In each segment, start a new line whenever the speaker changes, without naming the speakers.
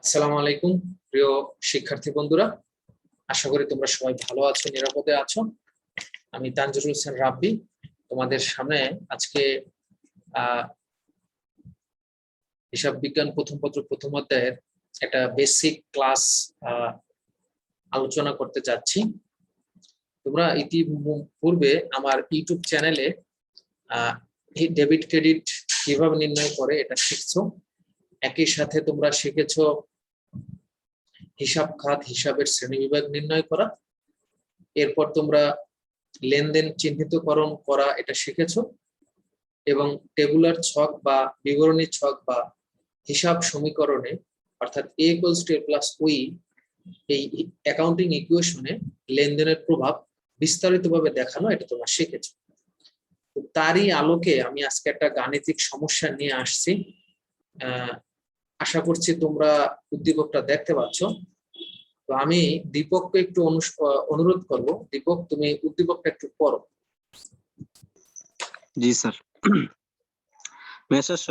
আসসালামু আলাইকুম প্রিয় শিক্ষার্থী বন্ধুরা, আশা করি তোমরা সবাই ভালো আছো, নিরাপদে আছো। আমি তানজিরুল হোসেন রাব্বি তোমাদের সামনে আজকে হিসাব বিজ্ঞান প্রথম পত্র প্রথম অধ্যায়ের একটা বেসিক ক্লাস আলোচনা করতে যাচ্ছি। তোমরা ইতিপূর্বে আমার ইউটিউব চ্যানেলে ডেবিট ক্রেডিট কিভাবে নির্ণয় করে এটা শিখছো। একই সাথে তোমরা শিখেছো হিসাব খাত, হিসাবের শ্রেণীবিভাগ নির্ণয় করা। এরপর তোমরা লেনদেন চিহ্নিতকরণ করা এটা শিখেছো এবং টেবুলার ছক বা বিবরণী ছক বা হিসাব সমীকরণে অর্থাৎ a = a + ওই এই অ্যাকাউন্টিং ইকুয়েশনে লেনদেনের প্রভাব বিস্তারিতভাবে দেখানো এটা তোমরা শিখেছো। তো তারই আলোকে আমি আজকে একটা গাণিতিক সমস্যা নিয়ে আসছি। আশা করছি তোমরা উদ্দীপকটা দেখতে পাচ্ছ। তো আমি দীপককে একটু অনুরোধ করব, দীপক তুমি উদ্দীপকটা একটু পড়ো।
জি স্যার। মেসার্স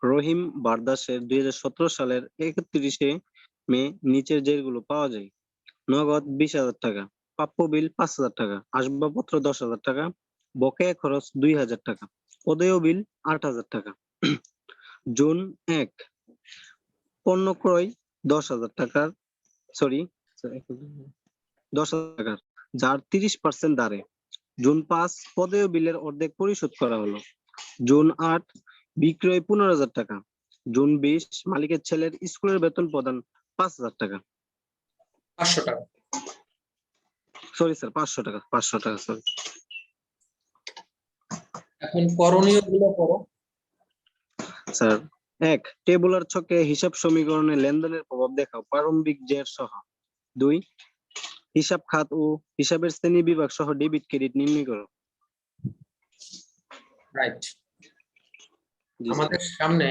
রহিম বারদাসের 2017 সালের 31শে মে নিচের যেগুলো পাওয়া যায়: নগদ 20,000 টাকা, প্রাপ্য বিল 5,000 টাকা, আসবাবপত্র 10,000 টাকা, বকেয়া খরচ 2,000 টাকা, অদেয় বিল 8,000 টাকা। জুন 1 পণ্য ক্রয় 10,000 টাকার 10,000 টাকার, যার 30% দাঁড়ে। জুন 5 পদেয় বিলের অর্ধেক পরিশোধ করা হলো। জুন 8 বিক্রয় 15,000 টাকা। জুন 20 মালিকের ছেলের স্কুলের বেতন প্রদান 5,000 টাকা।
500 টাকা,
সরি স্যার, 500 টাকা, 500 টাকা সরি।
এখন করণীয় গুলো করো
স্যার। 1 টেবুলার ছকে হিসাব সমীকরণে লেনদেনের প্রভাব দেখাও প্রারম্ভিক জের সহ। 2 হিসাব খাত ও হিসাবের শ্রেণী বিভাগ সহ ডেবিট ক্রেডিট নির্ণয় করো।
রাইট। আমাদের সামনে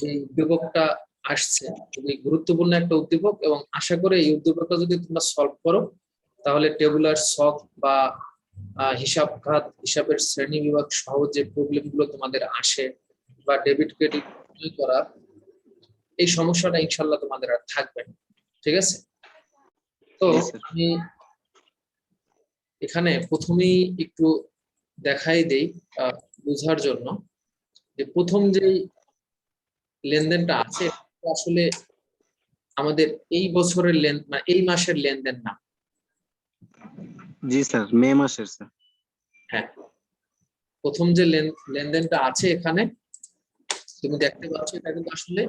এই উদ্দীপকটা আসছে, খুবই গুরুত্বপূর্ণ একটা উদ্দীপক এবং আশা করি এই উদ্দীপকটা যদি তোমরা সলভ করো তাহলে টেবুলার ছক বা হিসাব খাত, হিসাবের শ্রেণী বিভাগ সহ যে প্রবলেম গুলো তোমাদের আসে বা ডেবিট ক্রেডিট করা, এই সমস্যাটা ইনশাল্লাহ তোমাদের আর থাকবে না। ঠিক আছে? তো আমি এখানে প্রথমেই একটু দেখাই দেই বোঝার জন্য যে প্রথম যে লেনদেনটা আছে আসলে আমাদের এই বছরের মানে এই মাসের লেনদেন না।
জি স্যার, মে মাসের স্যার।
হ্যাঁ, প্রথম যে লেনদেনটা আছে এখানে তুমি দেখতে পাচ্ছ, এটা কিন্তু আসলে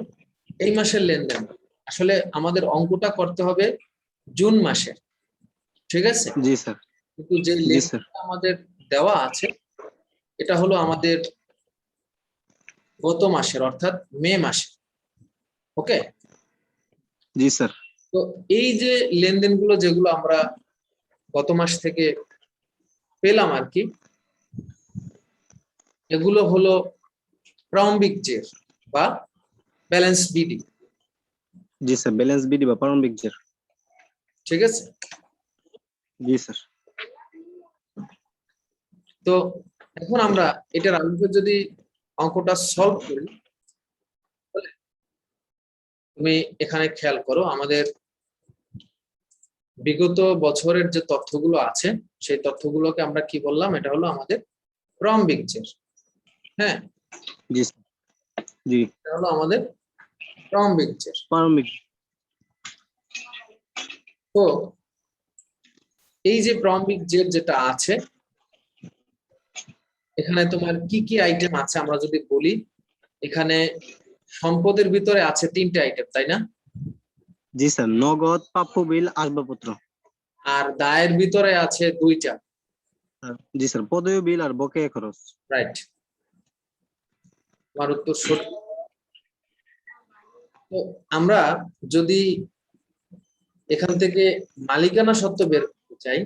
এই মাসের লেনদেন। আসলে আমাদের অঙ্কটা করতে হবে জুন মাসের। ঠিক আছে?
জি স্যার।
কিন্তু যে লেনদেনটা আমাদের দেওয়া আছে এটা হলো আমাদের গত মাসের অর্থাৎ মে মাসে। ওকে?
জি স্যার।
তো এই যে লেনদেনগুলো যেগুলো আমরা গত মাস থেকে পেলাম আর কি, এগুলো হলো প্রারম্ভিক জের বা ব্যালেন্স বিডি।
জি স্যার, ব্যালেন্স বিডি বা প্রারম্ভিক জের।
ঠিক আছে?
জি স্যার।
তো এখন আমরা এটার আলোকে যদি অঙ্কটা সলভ করি, তুমি এখানে খেয়াল করো আমাদের বিগত বছরের যে তথ্যগুলো আছে সেই তথ্যগুলোকে আমরা কি বললাম, এটা হলো আমাদের প্রারম্ভিক জের। হ্যাঁ,
জি জি,
এটা হলো আমাদের প্রারম্ভিক জের।
প্রারম্ভিক।
তো এই যে প্রারম্ভিক জের যেটা আছে, এখানে তোমার কি কি আইটেম আছে আমরা যদি বলি, এখানে সম্পদের ভিতরে আছে 3টে আইটেম, তাই না?
জি স্যার, নগদ, প্রাপ্য বিল, আসবাবপত্র।
আর দায়ের ভিতরে আছে 2টা।
জি স্যার, পদেয় বিল আর বকেয়া খরচ।
রাইট, আমার উত্তর সঠিক। তো আমরা যদি এখান থেকে মালিকানা সত্ত্ব বের করতে চাই,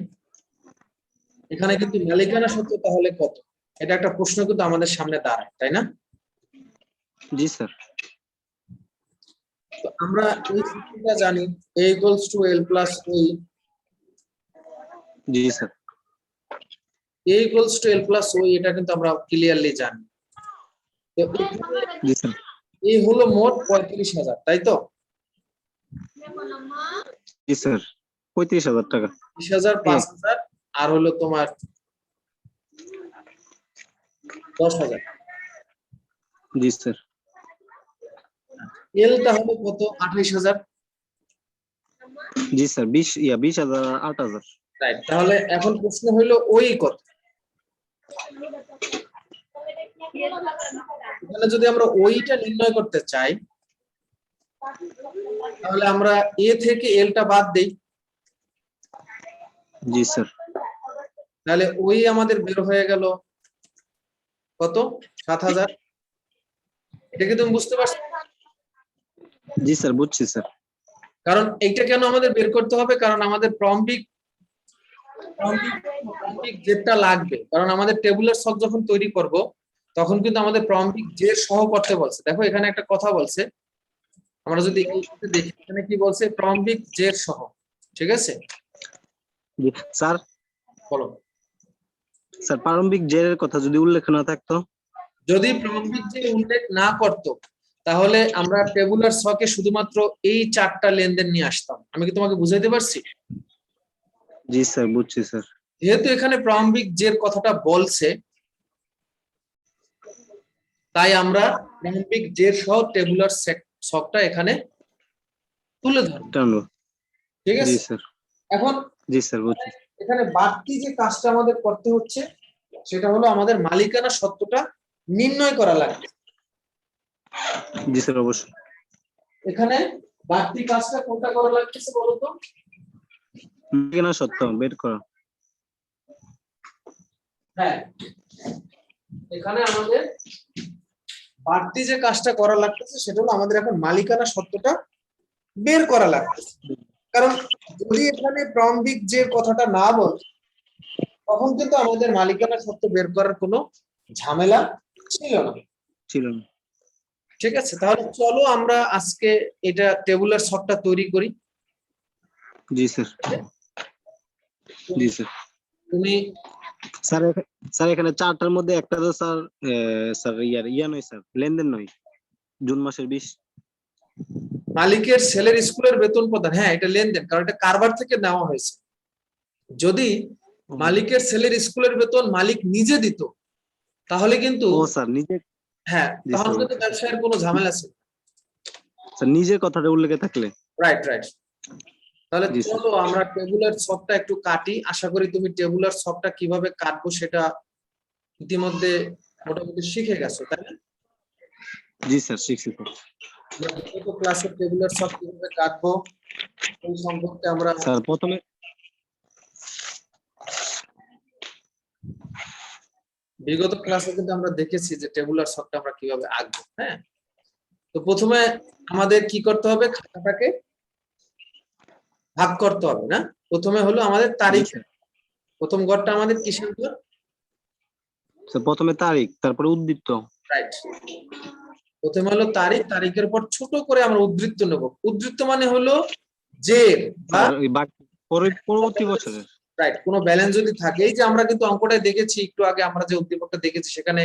এখানে কিন্তু মালিকানা সত্ত্ব তাহলে কত, এটা একটা প্রশ্ন কিন্তু আমাদের সামনে দাঁড়ায়, তাই না?
জি স্যার।
তো আমরা এই সূত্রটা জানি, a = l + ওই।
জি স্যার।
a = l + ওই, এটা কিন্তু আমরা ক্লিয়ারলি জানি। তো
জি স্যার।
এই হলো মোট 35,000, তাই তো?
জি স্যার, 35,000 টাকা।
20,000, 5,000 আর হলো তোমার 10,000।
জি স্যার।
এলটা হলো কত? 28,000।
জি স্যার, 20,000 আর 8,000।
রাইট। তাহলে এখন প্রশ্ন হলো ওই কত? এখানে যদি আমরা ওইটা নির্ণয় করতে চাই তাহলে আমরা এ থেকে এলটা বাদ দেই।
জি স্যার।
তাহলে ওই আমাদের বের হয়ে গেল কত? 7,000। এটা কি তুমি বুঝতে পারছো?
জি স্যার, বুঝছি স্যার।
কারণ এইটা কেন আমাদের বের করতে হবে? কারণ আমাদের প্রম্বিক যেটা লাগবে, কারণ আমাদের টেবুলার ছক যখন তৈরি করব তখন কিন্তু আমাদের প্রম্বিক যে সহ করতে বলছে। দেখো এখানে একটা কথা বলছে, আমরা যদি এইটাতে দেখি এখানে কি বলছে, প্রম্বিক যে সহ। ঠিক আছে,
জি স্যার।
বলো।
স্যার, প্রারম্ভিক জেরের কথা যদি উল্লেখ না থাকতো?
যদি প্রারম্ভিক যে উল্লেখ না করতো তাহলে আমরা টেবুলার ছকে শুধুমাত্র এই 4টা লেনদেন নিয়ে আসতাম। আমি কি তোমাকে বুঝাইতে পারছি?
জি স্যার, বুঝছি স্যার।
যেহেতু এখানে প্রারম্ভিক জের কথাটা বলছে তাই আমরা প্রারম্ভিক জের সহ টেবুলার ছকটা এখানে তুলে ধরব।
টানো।
ঠিক
জি
আছে,
স্যার।
এখন
জি স্যার, বুঝছি।
এখানে বাড়তি যে কাজটা আমাদের করতে হচ্ছে সেটা হলো আমাদের মালিকানা সত্ত্বটা নির্ণয় করা লাগবে।
জি স্যার, অবশ্যই।
এখানে বাড়তি কাজটা কোনটা করা লাগতেছে বলতো?
মালিকানা সত্ত্ব বের করা।
হ্যাঁ, এখানে আমাদের বাড়তি যে কাজটা করা লাগতেছে সেটা হলো আমাদের এখন মালিকানা সত্ত্বটা বের করা লাগতেছে। কারণ যদি এখানে প্রারম্ভিক যে কথাটা না বল তখন কিন্তু আমাদের মালিকানা সত্ত্ব বের করার কোনো ঝামেলা ছিল না।
ছিল না।
ঠিক আছে, তাহলে চলো আমরা আজকে এটা টেবুলার ছকটা তৈরি করি।
জি স্যার। জি স্যার।
তুমি
স্যার, স্যার এখানে 4টার মধ্যে একটা তো স্যার, স্যার ইয়া নয় স্যার, লেনদেন নয়। জুন মাসের 20।
মালিকের ছেলের স্কুলের বেতন প্রদান, হ্যাঁ এটা লেনদেন, কারণ এটা কারবার থেকে নেওয়া হয়েছে। যদি মালিকের ছেলের স্কুলের বেতন মালিক নিজে দিত তাহলে কিন্তু,
ও স্যার, নিজে।
হ্যাঁ
জি
তাহলে
স্যার,
কিন্তু
বুঝছি স্যার।
ব্যবসায়ের কোনো ঝামেলা ছিল।
স্যার, নিজের কথাটা উল্লেখে থাকলে।
Right right. তাহলে
জি স্যার।
চলো আমরা টেবুলার ছকটা একটু কাটি। আশা করি তুমি টেবুলার ছকটা কিভাবে কাটবো সেটা ইতিমধ্যে মোটামুটি শিখে গেছো, তাই না?
জি স্যার, শিখছি স্যার।
আমরা বিগত ক্লাসে টেবুলার ছক কিভাবে কাটবো এই সম্পর্কে আমরা
স্যার, প্রথমে
বিগত ক্লাসে কিন্তু আমরা দেখেছি যে টেবুলার ছকটা আমরা কিভাবে আঁকবো। হ্যাঁ, তো প্রথমে আমাদের কি করতে হবে, খাতাটাকে ভাগ করতে হবে না? প্রথমে হলো আমাদের
জি
তারিখ,
স্যার।
প্রথম ঘরটা আমাদের কিসের ঘর?
স্যার, প্রথমে তারিখ, তারপরে উদ্ধৃত।
রাইট। প্রথমে হলো তারিখ, তারিখের পর ছোট করে আমরা উদ্ধৃত্ত নেব। উদ্ধৃত্ত মানে হলো যে বা
স্যার, ওই বাকি পরবর্তী বছরের।
রাইট, কোনো ব্যালেন্স যদি থাকে। এই যে আমরা কিন্তু অঙ্কটাই দেখেছি একটু আগে, আমরা যে উদ্দীপকটা দেখেছি সেখানে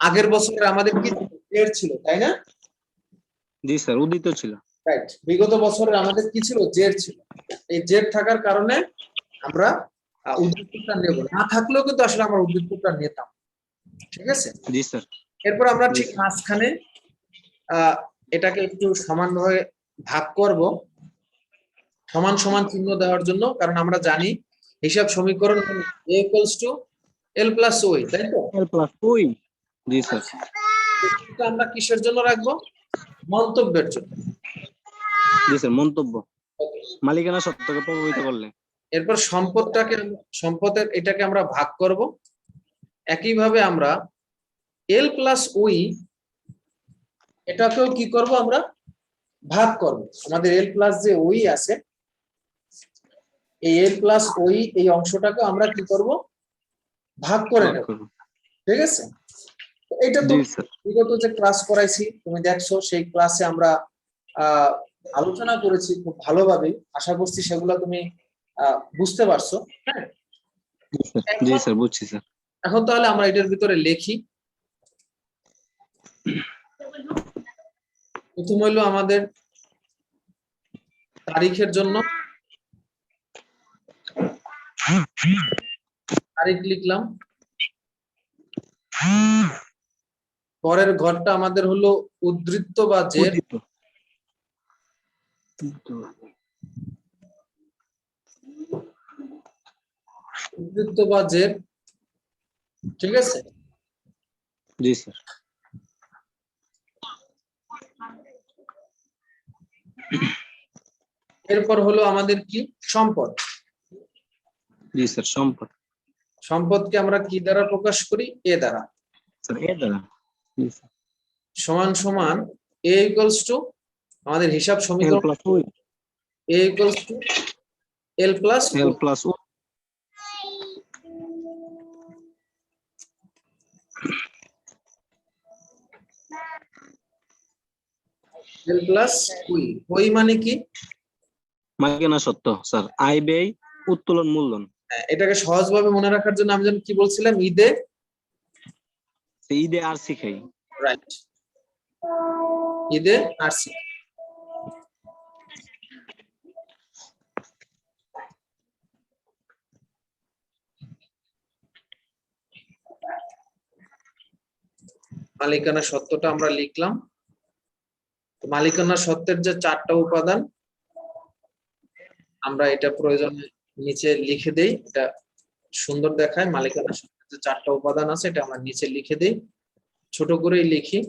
আগের বছরের আমাদের কি জেড ছিল, তাই না?
জি স্যার, উদ্ধৃত ছিল।
রাইট, বিগত বছরের আমাদের কি ছিল, জেড ছিল। এই জেড থাকার কারণে আমরা উদ্দীপকটা নেব, না থাকলেও কিন্তু আসলে আমরা উদ্দীপকটা নিতাম। ঠিক আছে,
জি স্যার।
এরপর আমরা
জি
ঠিক
স্যার।
মাঝখানে এটাকে একটু সমানভাবে ভাগ করব, সমান সমান চিহ্ন দেওয়ার জন্য। কারণ আমরা জানি হিসাব সমীকরণ a equals to l plus ওই, তাই তো?
এল প্লাস ওই। জি স্যার।
এটা আমরা কিসের জন্য রাখবো? মন্তব্যের জন্য।
জি স্যার, মন্তব্য।
Okay.
মালিকানা সত্ত্বকে প্রভাবিত করলে।
এরপর সম্পদের এটাকে আমরা ভাগ করব। একইভাবে আমরা l plus ওই এটাকেও কি করব, আমরা ভাগ করব। আমাদের l plus যে ওই আছে এই l plus ওই এই অংশটাকে আমরা কি করব, ভাগ করে
ভাগ
নেব।
করব।
ঠিক আছে, এটা তো
জি স্যার।
বিগত যে ক্লাস করাইছি তুমি দেখছো, সেই ক্লাসে আমরা আলোচনা করেছি খুব ভালোভাবে। আশা করছি সেগুলো তুমি বুঝতে পারছো। হ্যাঁ,
জি
এখন
স্যার, বুঝছি স্যার।
এখন তাহলে আমরা এটার ভিতরে লিখি। প্রথম হইলো আমাদের তারিখের জন্য তারিখ লিখলাম। পরের ঘরটা আমাদের হলো উদ্ধৃত্ত বা জের। উদ্ধৃত্ত বা জের, ঠিক আছে।
জি স্যার।
এরপর হলো আমাদের কি সম্পদ।
জি স্যার, সম্পদ।
সম্পদকে আমরা কি দ্বারা প্রকাশ করি? এ দ্বারা।
স্যার এর দ্বারা। জি স্যার।
সমান সমান এ ইকুয়ালস টু আমাদের হিসাব
এল
সমীকরণ
plus O.
A equals to L plus
L plus O.
L plus ওই। ওই মানে কি?
মালিকানা সত্ত্ব স্যার, আয় ব্যয় উত্তোলন মূলধন।
এটাকে সহজভাবে মনে রাখার জন্য আমি যেন কি বলছিলাম, ঈদে
ঈদে আর শিখাই।
রাইট, ঈদে আসছি। মালিকানা সত্ত্বটা আমরা লিখলাম। মালিকানা সত্ত্বের যে 4টা উপাদান আমরা এটা প্রয়োজনে নিচে লিখে দেই, এটা সুন্দর দেখায়। মালিকানা সত্ত্বের যে 4টা উপাদান আছে এটা আমরা নিচে লিখে দেই, ছোট করেই লিখি।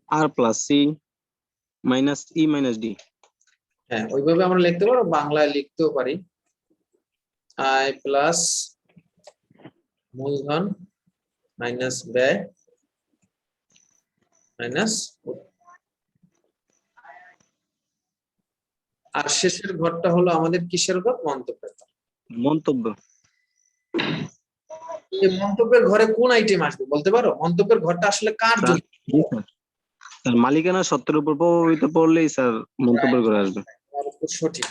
আর plus C minus E minus D.
হ্যাঁ, ওইভাবে আমরা লিখতে পারো, বাংলায় লিখতেও পারি। আয় প্লাস মূলধন মাইনাস ব্যয় মাইনাস, আর শেষের ঘরটা হলো আমাদের কিসের ঘর? মন্তব্যের ঘর।
মন্তব্য।
এই মন্তব্যের ঘরে কোন আইটেম আসবে বলতে পারো? মন্তব্যের ঘরটা আসলে কার
স্যার,
জন্য?
জি স্যার। স্যার মালিকানা সত্ত্বের উপর প্রভাবিত পড়লেই স্যার মন্তব্য করে আসবে।
আমার উত্তর সঠিক।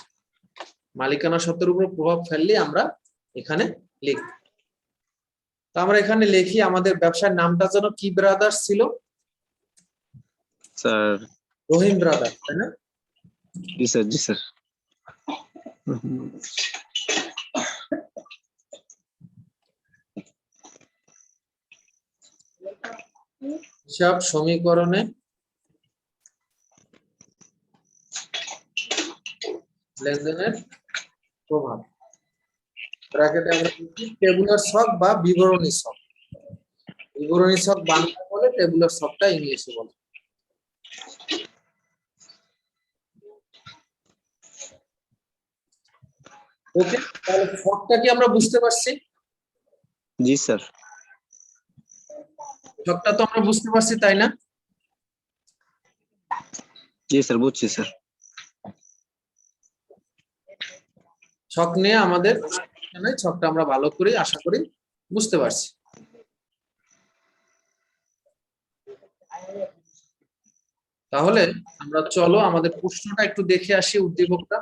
মালিকানা সত্ত্বের উপর প্রভাব ফেললে আমরা এখানে লিখব। তো আমরা এখানে লিখি আমাদের ব্যবসার নামটা যেন কি ব্রাদার্স ছিল?
স্যার।
রহিম ব্রাদার্স, তাই না?
জি স্যার, জি স্যার।
হিসাব সমীকরণে লেনদেনের প্রভাব ব্র্যাকেটে আমরা লিখি টেবুলার ছক বা বিবরণী ছক। বিবরণী ছক বাংলা বলে, টেবুলার ছকটা ইংলিশে বলে। ওকে, তাহলে ছকটা কি আমরা বুঝতে পারছি?
জি স্যার।
ছকটা তো আমরা বুঝতে পারছি, তাই না?
জি স্যার, বুঝছি স্যার।
ছক নিয়ে আমাদের ছকটা আমরা ভালো করে আশা করি বুঝতে পারছি। তাহলে আমরা চলো আমাদের প্রশ্নটা একটু দেখে আসি, উদ্দীপকটা।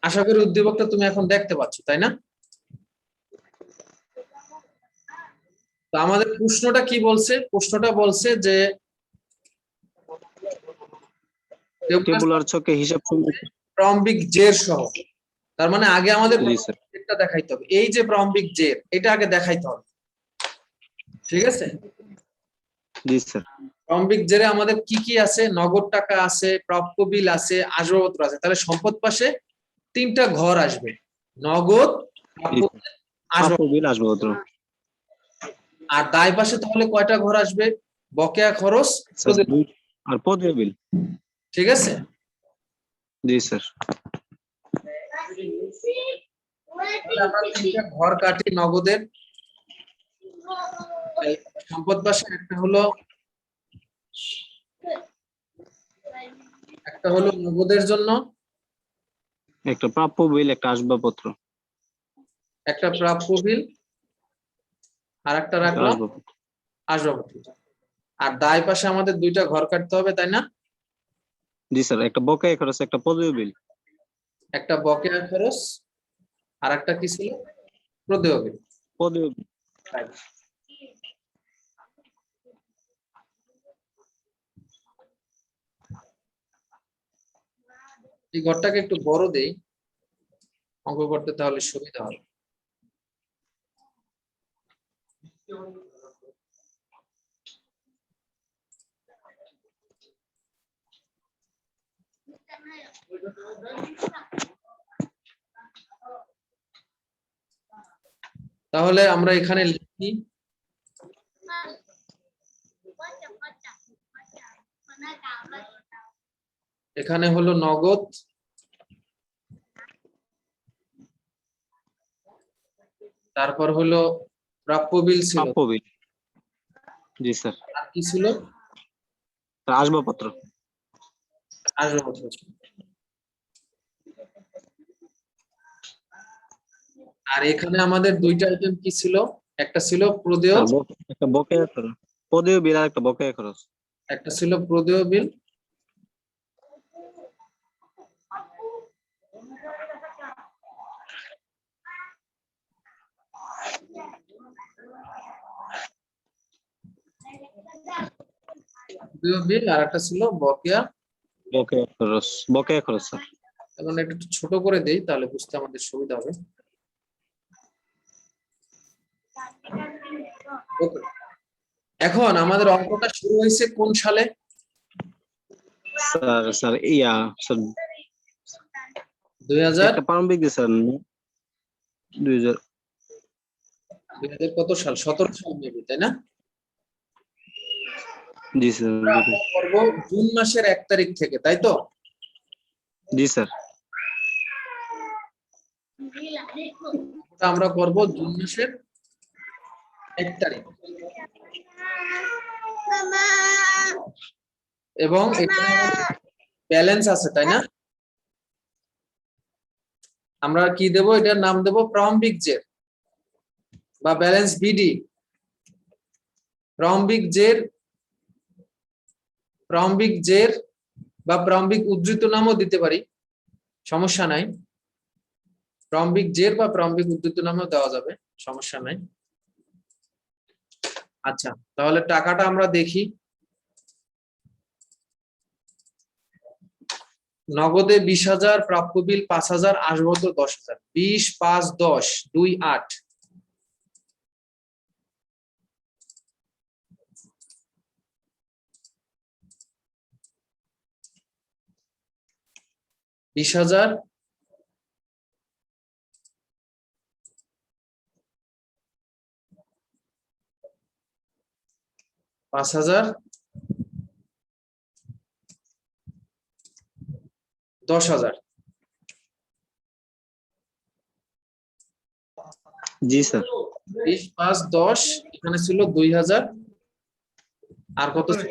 আশা করি উদ্দীপকটা তুমি এখন দেখতে পাচ্ছ, তাই না? তো আমাদের প্রশ্নটা কি বলছে? প্রশ্নটা বলছে যে
টেবুলার ছকে হিসাব
প্রারম্ভিক জের সহ, তার মানে আগে আমাদের
জি স্যার।
জেরটা দেখাইতে হবে। এই যে প্রারম্ভিক জের, এটা আগে দেখাইতে হবে, ঠিক আছে?
জি স্যার।
প্রারম্ভিক জেরে আমাদের কি কি আছে? নগদ টাকা আছে, প্রাপ্য বিল আছে, আসবাবপত্র আছে। তাহলে সম্পদ পাশে 3টা ঘর আসবে, নগদ, প্রাপ্য বিল,
প্রাপ্য
আসবাবপত্র।
বিল আসবাবপত্র।
আর দায় পাশে তাহলে কয়টা ঘর আসবে? বকেয়া খরচ,
আর পদেয় বিল।
ঠিক আছে?
জি স্যার।
তাহলে আমরা 3টা ঘর কাটি নগদের। সম্পদ পাশে একটা হলো নগদের জন্য,
একটা প্রাপ্য বিল, একটা আসবাবপত্র।
একটা প্রাপ্য বিল, আর একটা রাখলাম
আসবাবপত্র।
আসবাবপত্র। আর দায় পাশে আমাদের 2টা ঘর কাটতে হবে, তাই না?
জি স্যার, একটা বকেয়া খরচ, একটা পদেয় বিল।
একটা বকেয়া খরচ আর একটা কি ছিল? প্রদেয় বিল।
পদেয় বিল।
এই ঘরটাকে একটু বড় দেই অঙ্ক করতে, তাহলে সুবিধা হবে। তাহলে আমরা এখানে লিখি এখানে হলো নগদ, তারপর হলো প্রাপ্য বিল ছিল,
প্রাপ্য বিল। জি স্যার।
আর কি ছিল?
আসবাবপত্র।
আসবাবপত্র ছিল। আর এখানে আমাদের দুইটা আইটেম কি ছিল? একটা ছিল প্রদেয়,
স্যার একটা বকেয়া খরচ, পদেয় বিল আর একটা বকেয়া খরচ।
একটা ছিল প্রদেয় বিল, প্রদেয় বিল, আর একটা ছিল বকেয়া।
বকেয়া খরচ স্যার।
এখন একটু ছোট করে দেই, তাহলে বুঝতে আমাদের সুবিধা হবে। ওকে, এখন আমাদের অঙ্কটা শুরু হয়েছে কোন সালে?
স্যার স্যার ইয়া স্যার
2000
একটা প্রারম্ভিক দিয়ে স্যার 2000।
2000 কত সাল? 17 সাল মেবি, তাই না?
জি স্যার।
আমরা করব জুন মাসের 1 তারিখ থেকে, তাই তো?
জি স্যার।
আমরা করব জুন মাসের 1 তারিখ, এবং এখানে ব্যালেন্স আছে, তাই না? আমরা কি দেব? এটার নাম দেব প্রারম্ভিক জের বা ব্যালেন্স বিডি। প্রারম্ভিক জের, প্রারম্ভিক জের বা প্রারম্ভিক উদ্ধৃত নামও দিতে পারি, সমস্যা নাই। প্রারম্ভিক জের বা প্রারম্ভিক উদ্ধৃত নামও দেওয়া যাবে, সমস্যা নাই। আচ্ছা, তাহলে টাকাটা আমরা দেখি। নগদে 20,000, প্রাপ্য বিল 5,000, আসবাবপত্র 10,000। 20, 5, 10, 2, 8। বিশ হাজার, পাঁচ হাজার, 10,000।
জি স্যার।
20, 5, 10, এখানে ছিল 2,000, আর কত ছিল?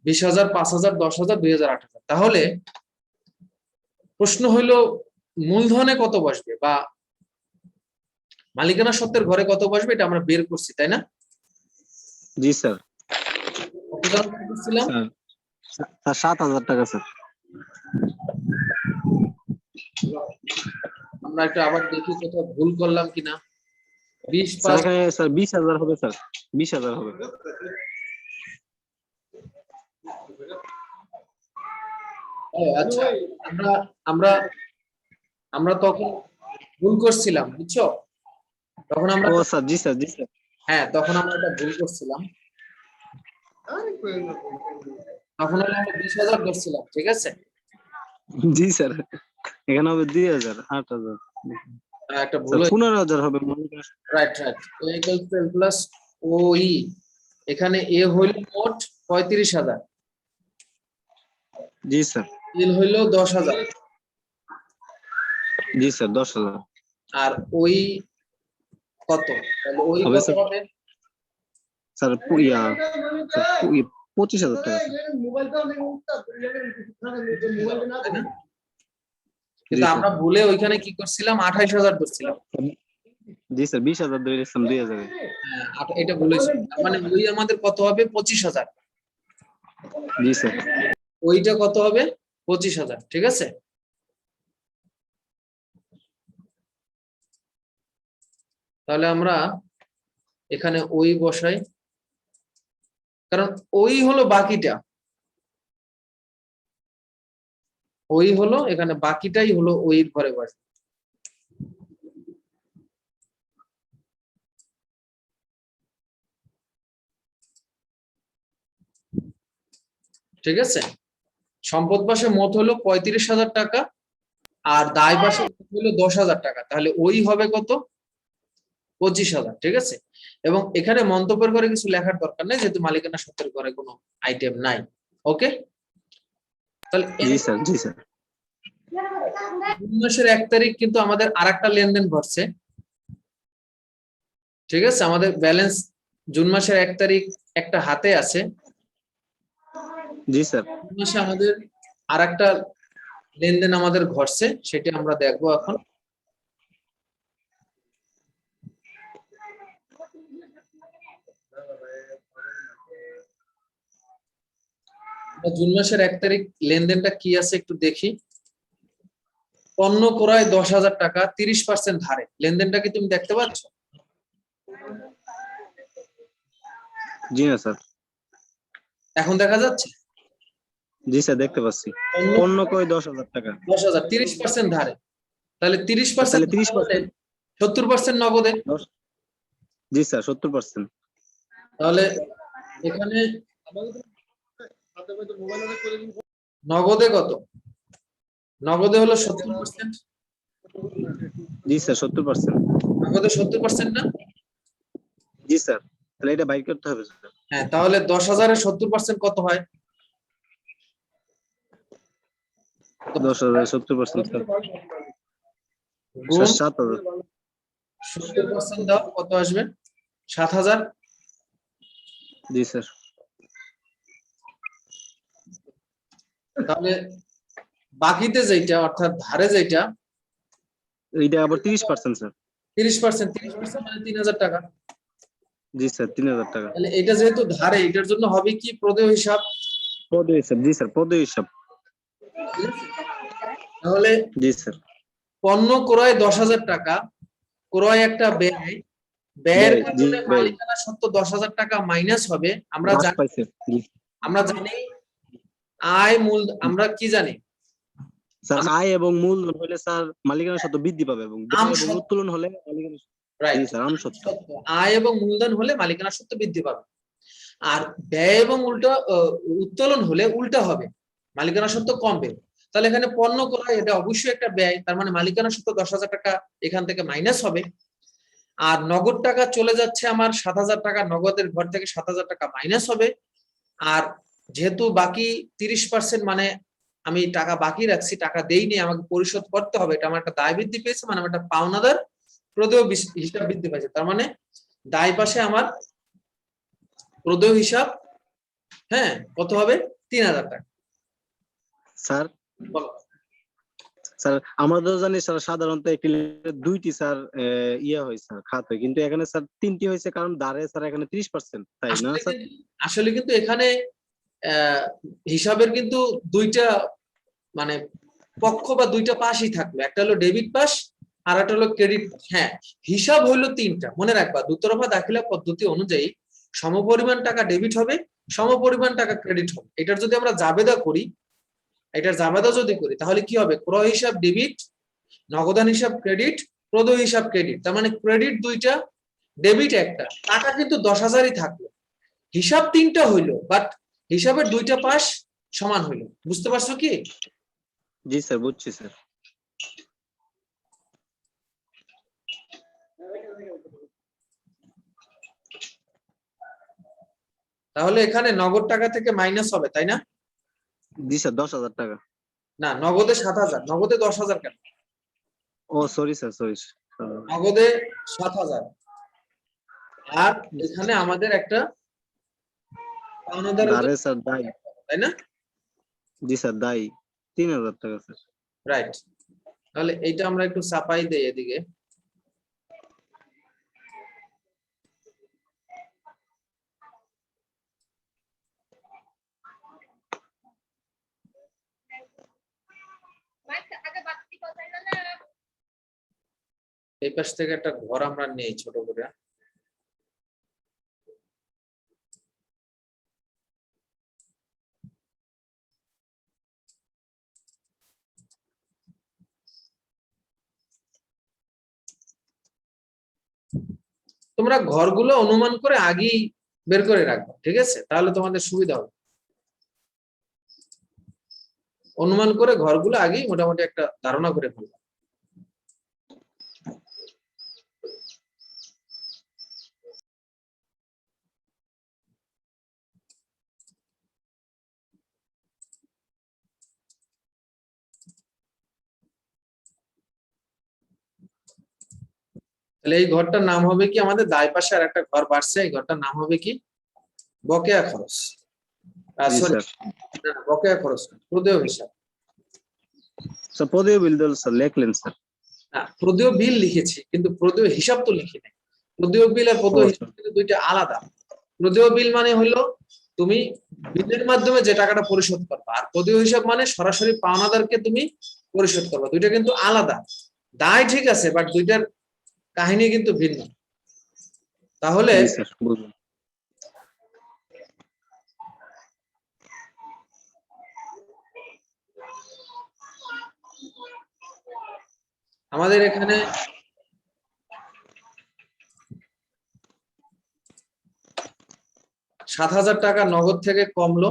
20,000, 5,000, 10,000, 2,000, 8,000। তাহলে প্রশ্ন হইল মূলধনে কত বসবে বা মালিকানা সত্ত্বের ঘরে কত বসবে, এটা আমরা বের করছি, তাই না?
জি স্যার।
কত টাকা করছিলাম?
স্যার 7,000 টাকা স্যার।
আমরা একটু আবার দেখি কোথাও ভুল করলাম কিনা। 20,
স্যার
5,
এখানে স্যার 20,000 হবে স্যার, 20,000 হবে।
আচ্ছা, আমরা আমরা আমরা তখন ভুল করছিলাম, বুঝছো? তখন আমরা,
ও স্যার, জি স্যার, জি স্যার।
হ্যাঁ, তখন আমরা এটা ভুল করছিলাম। তখন হলো আমরা 20,000 ধরছিলাম, ঠিক আছে?
জি স্যার, এখানে হবে 2,000, 8,000।
একটা ভুল
স্যার
হয়েছে।
15,000 হবে মনে করেন।
Right, right. A equal to L plus O E. এখানে এ হইল মোট 35,000,
জি স্যার।
এল হইল 10,000,
জি স্যার 10,000
আর ওই কত? তাহলে ওই
হবে
কত
স্যার।
হবে?
স্যার 25,000 টাকা স্যার।
তাই না?
জি
কিন্তু
স্যার।
আমরা ভুলে ওইখানে কি করছিলাম, 28,000 ধরছিলাম।
জি স্যার 20,000 ধরে দিয়েছিলাম 2,000।
হ্যাঁ, এটা ভুলেছি। তার মানে ওই আমাদের কত হবে? 25,000।
জি স্যার।
ওইটা কত হবে? 25,000, ঠিক আছে? তাহলে আমরা এখানে ওই বসাই। কারণ ওই হলো বাকিটা, ওই হলো এখানে বাকিটাই হলো ওই ঘরে বসে। ঠিক আছে, সম্পদ পাশে মোট হলো 35,000 টাকা আর দায় পাশে হলো 10,000 টাকা, তাহলে ওই হবে কত? 25,000। ঠিক আছে, এবং এখানে মন্তব্যের করে কিছু লেখার দরকার নেই যেহেতু মালিকানা সত্ত্বের ঘরে কোনো আইটেম নাই। ওকে, তাহলে
জি স্যার, জি স্যার।
জুন মাসের 1 তারিখ কিন্তু আমাদের আরেকটা লেনদেন ঘটছে। ঠিক আছে, আমাদের ব্যালেন্স জুন মাসের 1 তারিখ একটা হাতে আছে।
জি স্যার।
জুন মাসে আমাদের আরেকটা লেনদেন আমাদের ঘটছে, সেটা আমরা দেখবো এখন। জুন মাসের 1 তারিখ লেনদেনটা কি আছে একটু দেখি। পণ্য ক্রয় 10,000 টাকা, 30% ধারে। লেনদেনটা কি তুমি দেখতে পাচ্ছ?
জি না স্যার।
এখন দেখা যাচ্ছে?
জি স্যার, দেখতে পাচ্ছি। পণ্য ক্রয় 10,000 টাকা।
10,000, 30% ধারে। তাহলে 30%
তাহলে 30%।
70% নগদে।
জি স্যার, 70%।
তাহলে এখানে নগদে কত? নগদে হলো 70%।
জি স্যার, 70%।
নগদে 70% না?
জি স্যার, তাহলে এটা বাইর করতে হবে স্যার।
হ্যাঁ, তাহলে 10,000-এর 70% কত হয়?
10,000 70% স্যার।
গুণ
7,000।
70% দাও, কত আসবে? 7,000।
জি স্যার।
তাহলে বাকিতে যেটা অর্থাৎ ধারে যেটা
এইটা আবার 30% স্যার।
30%, 30% মানে 3,000 টাকা।
জি স্যার, 3,000 টাকা।
তাহলে এটা যেহেতু ধারে, এটার জন্য হবে কি প্রদেয় হিসাব।
পদ হিসাব। জি স্যার, পদ হিসাব।
ঠিক আছে, তাহলে
জি স্যার।
পণ্য ক্রয় 10,000 টাকা, ক্রয় একটা ব্যয়, ব্যয়ের
ব্যয়। জি,
কারণে
ব্যয়।
মালিকানা সত্ত্ব 10,000 টাকা মাইনাস হবে। আমরা
হ্রাস
জানি,
পাইছে। জি
আমরা জানি আয় মূল, আমরা কি জানি?
স্যার, আয় এবং মূলধন হলে স্যার মালিকানা সত্ত্ব বৃদ্ধি পাবে এবং
আম
ব্যয় এবং
সত্ত্ব,
উত্তোলন হলে মালিকানা। জি
রাইট,
স্যার, আমসত্ত্ব।
আয় এবং মূলধন হলে মালিকানা সত্ত্ব বৃদ্ধি পাবে। আর ব্যয় এবং উত্তোলন হলে উল্টা হবে, মালিকানা সত্ত্ব কমবে। তাহলে এখানে পণ্য ক্রয় এটা অবশ্যই একটা ব্যয়, তার মানে মালিকানা সত্ত্ব 10,000 টাকা এখান থেকে মাইনাস হবে। আর নগদ টাকা চলে যাচ্ছে আমার 7,000 টাকা, নগদের ঘর থেকে 7,000 টাকা মাইনাস হবে। আর যেহেতু বাকি 30% মানে আমি টাকা বাকি রাখছি, টাকা দেইনি, আমাকে পরিশোধ করতে হবে, এটা আমার একটা দায় বৃদ্ধি পেয়েছে, মানে আমার একটা পাওনাদার প্রদেয় হিসাব বৃদ্ধি পাইছে। তার মানে দায় পাশে আমার প্রদেয় হিসাব, হ্যাঁ, কত হবে? 3,000 টাকা।
স্যার,
বলো।
স্যার আমরা তো জানি স্যার সাধারণত একটি দুইটি স্যার ইয়ে হয় স্যার খাত হয়, কিন্তু এখানে স্যার তিনটি হয়েছে কারণ দাঁড়ে স্যার এখানে 30%, তাই না
আসলে
স্যার?
আসলে কিন্তু এখানে হিসাবের কিন্তু দুইটা মানে পক্ষ বা দুইটা পাশই থাকলো, একটা হলো ডেবিট পাশ আর একটা হলো ক্রেডিট পাশ। হ্যাঁ, হিসাব হইলো তিনটা, মনে রাখবা দুতরফা দাখিলা পদ্ধতি অনুযায়ী সমপরিমাণ টাকা ডেবিট হবে, সমপরিমাণ টাকা ক্রেডিট হবে। এটার যদি আমরা জাবেদা করি, এটার জাবেদা যদি করি তাহলে কি হবে? ক্রয় হিসাব ডেবিট, নগদান হিসাব ক্রেডিট, প্রদেয় হিসাব ক্রেডিট। তার মানে ক্রেডিট দুইটা, ডেবিট একটা, টাকা কিন্তু 10,000-ই থাকলো, হিসাব তিনটা হইলো, বাট হিসাবের দুইটা পাশ সমান হইলো। বুঝতে পারছো কি?
জি স্যার, বুঝছি স্যার।
তাহলে এখানে নগদ টাকা থেকে মাইনাস হবে, তাই না?
জি স্যার, 10,000 টাকা।
না, নগদে 7,000, নগদে 10,000 কেন?
ও সরি স্যার, সরি।
নগদে 7,000, আর এখানে আমাদের একটা পাওনাদারের
দাঁড়ে
জন্য,
স্যার দায়ী।
তাই না?
জি স্যার, দায়ী 3,000 টাকা স্যার।
রাইট, তাহলে এইটা আমরা একটু চাপাই দেই এদিকে। এই পাশ থেকে একটা ঘর আমরা নেই ছোট করে। তোমরা ঘরগুলো অনুমান করে আগেই বের করে রাখবে, ঠিক আছে? তাহলে তোমাদের সুবিধা হবে। অনুমান করে ঘরগুলো আগেই মোটামুটি একটা ধারণা করে ফেলবে। তাহলে এই ঘরটার নাম হবে কি, আমাদের দায় পাশে আর একটা ঘর বাড়ছে, এই ঘরটার নাম হবে কি, বকেয়া খরচ।
জি
সরি,
স্যার।
বকেয়া খরচ না, প্রদেয় হিসাব।
স্যার প্রদেয় বিল তো স্যার লেখলেন স্যার।
না, প্রদেয় বিল লিখেছি কিন্তু প্রদেয় হিসাব তো লিখি নাই। প্রদেয় বিল আর
ও
প্রদেয় হিসাব
স্যার।
কিন্তু দুইটা আলাদা। প্রদেয় বিল মানে হলো তুমি বিলের মাধ্যমে যে টাকাটা পরিশোধ করবা, আর প্রদেয় হিসাব মানে সরাসরি পাওনাদারকে তুমি পরিশোধ করবা। দুইটা কিন্তু আলাদা। দায় ঠিক আছে, বাট দুইটার কাহিনী কিন্তু ভিন্ন। তাহলে
জি স্যার বুঝলাম।
আমাদের এখানে ৳৭,০০০ নগদ থেকে কমলো,